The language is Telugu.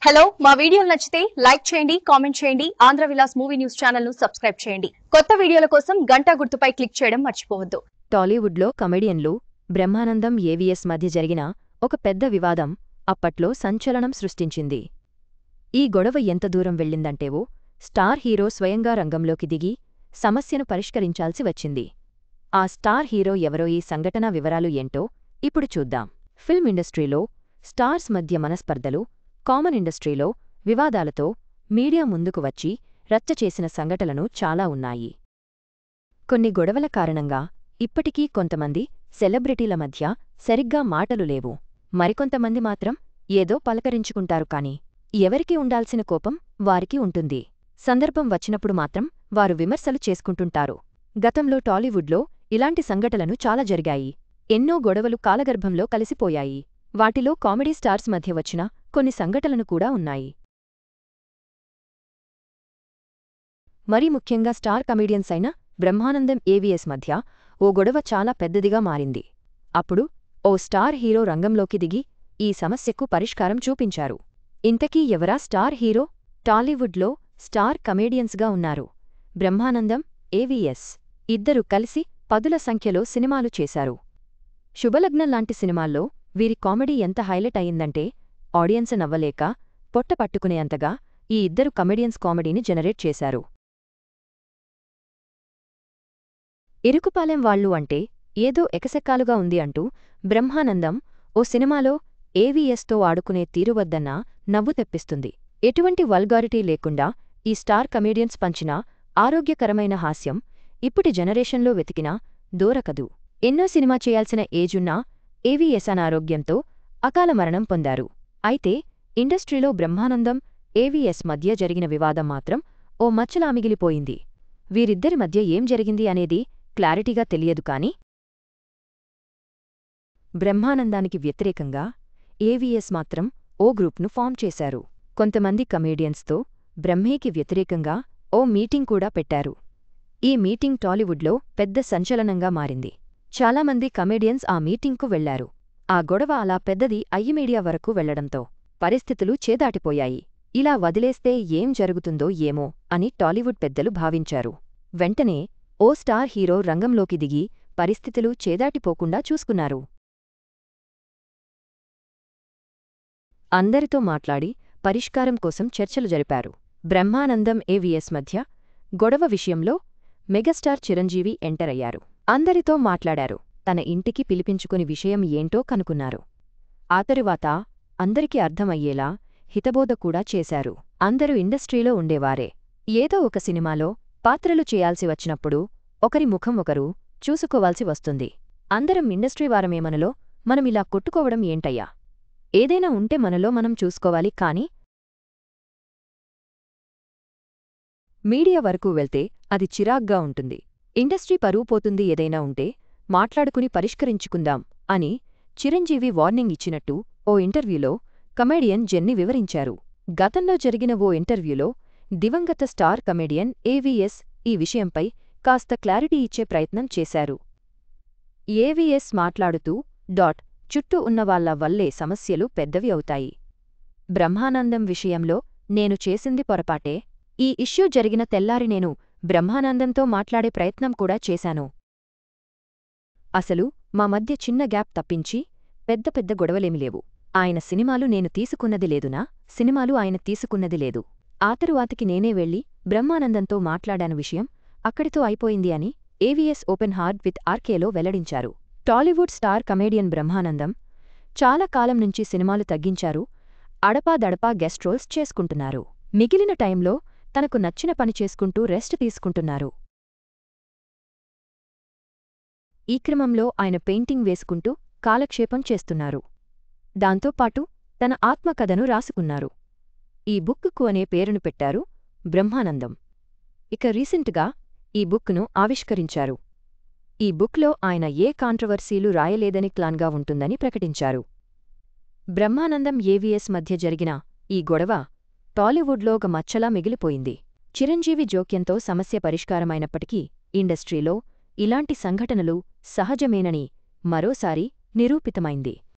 హలో మా వీడియోలు నచ్చితే లైక్ చేయండి కామెంట్ చేయండి Andhra Vilas movie news channel ను సబ్స్క్రైబ్ చేయండి కొత్త వీడియోల కోసం గంట గుర్తుపై క్లిక్ చేయడం మర్చిపోవద్దు టాలీవుడ్లో కమెడియన్లు బ్రహ్మానందం ఏవీఎస్ మధ్య జరిగిన ఒక పెద్ద వివాదం అప్పట్లో సంచలనం సృష్టించింది. ఈ గొడవ ఎంత దూరం వెళ్ళిందంటేవో స్టార్ హీరో స్వయంగా రంగంలోకి దిగి సమస్యను పరిష్కరించాల్సి వచ్చింది. ఆ స్టార్ హీరో ఎవరో ఈ సంఘటన వివరాలు ఏంటో ఇప్పుడు చూద్దాం. ఫిల్మ్ ఇండస్ట్రీలో స్టార్స్ మధ్య మనస్పర్ధలు, కామన్ ఇండస్ట్రీలో వివాదాలతో మీడియా ముందుకు వచ్చి రచ్చ చేసిన సంఘటనలు చాలా ఉన్నాయి. కొన్ని గొడవల కారణంగా ఇప్పటికీ కొంతమంది సెలబ్రిటీల మధ్య సరిగ్గా మాటలు లేవు. మరికొంతమంది మాత్రం ఏదో పలకరించుకుంటారు కాని ఎవరికి ఉండాల్సిన కోపం వారికి ఉంటుంది. సందర్భం వచ్చినప్పుడు మాత్రం వారు విమర్శలు చేసుకుంటుంటారు. గతంలో టాలీవుడ్లో ఇలాంటి సంఘటనలు చాలా జరిగాయి. ఎన్నో గొడవలు కాలగర్భంలో కలిసిపోయాయి. వాటిలో కామెడీ స్టార్స్ మధ్య వచ్చిన కొన్ని సంఘటనలు కూడా ఉన్నాయి. మరీ ముఖ్యంగా స్టార్ కమెడియన్స్ అయిన బ్రహ్మానందం ఏవీఎస్ మధ్య ఓ గొడవ చాలా పెద్దదిగా మారింది. అప్పుడు ఓ స్టార్ హీరో రంగంలోకి దిగి ఈ సమస్యకు పరిష్కారం చూపించారు. ఇంతకీ ఎవరా స్టార్ హీరో? టాలీవుడ్లో స్టార్ కమెడియన్స్గా ఉన్నారు బ్రహ్మానందం, ఏవీఎస్. ఇద్దరు కలిసి పదుల సంఖ్యలో సినిమాలు చేశారు. శుభలగ్నం లాంటి సినిమాల్లో వీరి కామెడీ ఎంత హైలైట్ అయిందంటే ఆడియన్స్ నవ్వలేక పొట్ట పట్టుకునేంతగా ఈ ఇద్దరు కమెడియన్స్ కామెడీని జనరేట్ చేశారు. ఇరుకుపాలెం వాళ్ళు అంటే ఏదో ఎకసెక్కాలుగా ఉంది అంటూ బ్రహ్మానందం ఓ సినిమాలో ఏవీఎస్తో ఆడుకునే తీరువద్దన్నా నవ్వు తెప్పిస్తుంది. ఎటువంటి వల్గారిటీ లేకుండా ఈ స్టార్ కమెడియన్స్ పంచిన ఆరోగ్యకరమైన హాస్యం ఇప్పటి జనరేషన్లో వెతికినా దొరకదు. ఎన్నో సినిమా చేయాల్సిన ఏజున్నా ఏవీఎస్ అనారోగ్యంతో అకాల మరణం పొందారు. అయితే ఇండస్ట్రీలో బ్రహ్మానందం, ఏవీఎస్ మధ్య జరిగిన వివాదం మాత్రం ఓ మచ్చలా మిగిలిపోయింది. వీరిద్దరి మధ్య ఏం జరిగింది అనేది క్లారిటీగా తెలియదు కాని బ్రహ్మానందానికి వ్యతిరేకంగా ఏవీఎస్ మాత్రం ఓ గ్రూప్ను ఫామ్ చేశారు. కొంతమంది కమేడియన్స్తో బ్రహ్మేకి వ్యతిరేకంగా ఓ మీటింగ్ కూడా పెట్టారు. ఈ మీటింగ్ టాలీవుడ్లో పెద్ద సంచలనంగా మారింది. చాలామంది కమెడియన్స్ ఆ మీటింగ్కు వెళ్లారు. ఆ గొడవ అలా పెద్దది అయ్యి మీడియా వరకు వెళ్లడంతో పరిస్థితులు చేదాటిపోయాయి. ఇలా వదిలేస్తే ఏం జరుగుతుందో ఏమో అని టాలీవుడ్ పెద్దలు భావించారు. వెంటనే ఓ స్టార్ హీరో రంగంలోకి దిగి పరిస్థితులు చేదాటిపోకుండా చూసుకున్నారు. అందరితో మాట్లాడి పరిష్కారం కోసం చర్చలు జరిపారు. బ్రహ్మానందం, ఏవీఎస్ మధ్య గొడవ విషయంలో మెగాస్టార్ చిరంజీవి ఎంటర్ అయ్యారు. అందరితో మాట్లాడారు. తన ఇంటికి పిలిపించుకుని విషయం ఏంటో కనుక్కున్నారు. ఆ తరువాత అందరికీ అర్థమయ్యేలా హితబోధ కూడా చేశారు. అందరూ ఇండస్ట్రీలో ఉండేవారే. ఏదో ఒక సినిమాలో పాత్రలు చేయాల్సి వచ్చినప్పుడు ఒకరి ముఖం ఒకరు చూసుకోవాల్సి వస్తుంది. అందరం ఇండస్ట్రీ వారమే, మనలో మనమిలా కొట్టుకోవడం ఏంటయ్యా? ఏదైనా ఉంటే మనలో మనం చూసుకోవాలి కాని మీడియా వరకు వెళ్తే అది చిరాగ్గా ఉంటుంది. ఇండస్ట్రీ పరువు పోతుంది. ఏదైనా ఉంటే మాట్లాడుకుని పరిష్కరించుకుందాం అని చిరంజీవి వార్నింగ్ ఇచ్చినట్టు ఓ ఇంటర్వ్యూలో కమెడియన్ జెన్నీ వివరించారు. గతంలో జరిగిన ఓ ఇంటర్వ్యూలో దివంగత స్టార్ కమెడియన్ ఏవీఎస్ ఈ విషయంపై కాస్త క్లారిటీ ఇచ్చే ప్రయత్నం చేశారు. ఏవీఎస్ మాట్లాడుతూ చుట్టూ ఉన్నవాళ్ల వల్లే సమస్యలు పెద్దవి అవుతాయి. బ్రహ్మానందం విషయంలో నేను చేసింది పొరపాటే. ఈ ఇష్యూ జరిగిన తెల్లారి నేను బ్రహ్మానందంతో మాట్లాడే ప్రయత్నం కూడా చేశాను. అసలు మా మధ్య చిన్న గ్యాప్ తప్పించి పెద్ద పెద్ద గొడవలేమి లేవు. ఆయన సినిమాలు నేను తీసుకున్నది లేదునా సినిమాలు ఆయన తీసుకున్నది లేదు. ఆ తరువాతికి నేనే వెళ్లి బ్రహ్మానందంతో మాట్లాడాను. విషయం అక్కడితో అయిపోయింది అని ఏవీఎస్ ఓపెన్ హార్ట్ విత్ ఆర్కేలో వెల్లడించారు. టాలీవుడ్ స్టార్ కమెడియన్ బ్రహ్మానందం చాలా కాలం నుంచి సినిమాలు తగ్గించారు. అడపాదడపా గెస్ట్ రోల్స్ చేసుకుంటున్నారు. మిగిలిన టైంలో తనకు నచ్చిన పని చేసుకుంటూ రెస్ట్ తీసుకుంటున్నారు. ఈ క్రమంలో ఆయన పెయింటింగ్ వేసుకుంటూ కాలక్షేపం చేస్తున్నారు. దాంతోపాటు తన ఆత్మకథను రాసుకున్నారు. ఈ బుక్కు అనే పేరును పెట్టారు బ్రహ్మానందం. ఇక రీసెంట్గా ఈ బుక్ను ఆవిష్కరించారు. ఈ బుక్లో ఆయన ఏ కాంట్రవర్సీలు రాయలేదని క్లాన్గా ఉంటుందని ప్రకటించారు. బ్రహ్మానందం, ఏవీఎస్ మధ్య జరిగిన ఈ గొడవ టాలీవుడ్లో ఒక మచ్చలా మిగిలిపోయింది. చిరంజీవి జోక్యంతో సమస్య పరిష్కారమైనప్పటికీ ఇండస్ట్రీలో ఇలాంటి సంఘటనలు సహజమేనని మరోసారి నిరూపితమైంది.